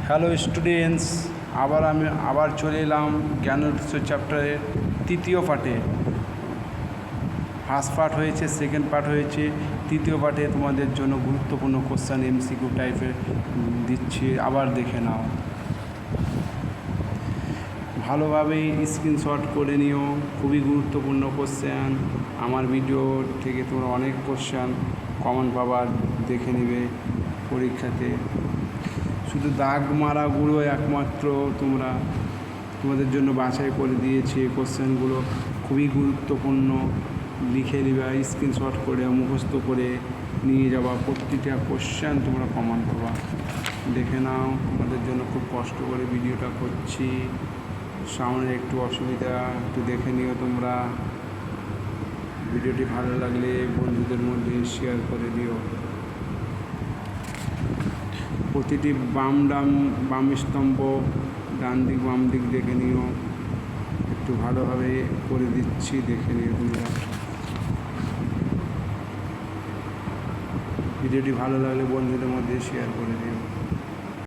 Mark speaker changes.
Speaker 1: Hello students, আমি আবার চলে এলাম জ্ঞানোৎস চ্যাপ্টারের তৃতীয় পার্টে। ফার্স্ট পার্ট হয়েছে, সেকেন্ড পার্ট হয়েছে, তৃতীয় পার্টে তোমাদের জন্য গুরুত্বপূর্ণ কোশ্চেন এমসিকিউ টাইপের দিচ্ছি, আবার দেখে নাও। ভালোভাবেই স্ক্রিনশট করে নিও, খুবই গুরুত্বপূর্ণ কোশ্চেন। আমার ভিডিও থেকে তোমরা অনেক কোশ্চেন কমন পাবার, দেখে নেবে পরীক্ষাতে। শুধু দাগ মারাগুলো একমাত্র তোমাদের জন্য বাছাই করে দিয়েছি। কোশ্চেনগুলো খুবই গুরুত্বপূর্ণ, লিখে নেবে, স্ক্রিনশট করে মুখস্থ করে নিয়ে যাওয়া। প্রতিটা কোশ্চেন তোমরা কমন পাবা, দেখে নাও। তোমাদের জন্য খুব কষ্ট করে ভিডিওটা করছি, সামনে একটু অসুবিধা, একটু দেখে নিও তোমরা। ভিডিওটি ভালো লাগলে বন্ধুদের মধ্যে শেয়ার করে দিও। প্রতিটি বাম স্তম্ভ, ডান দিক বাম দিক দেখে নিও, একটু ভালোভাবে করে দিচ্ছি, দেখে নিও তোমরা। ভিডিওটি ভালো লাগলে বন্ধুদের মধ্যে শেয়ার করে দিও।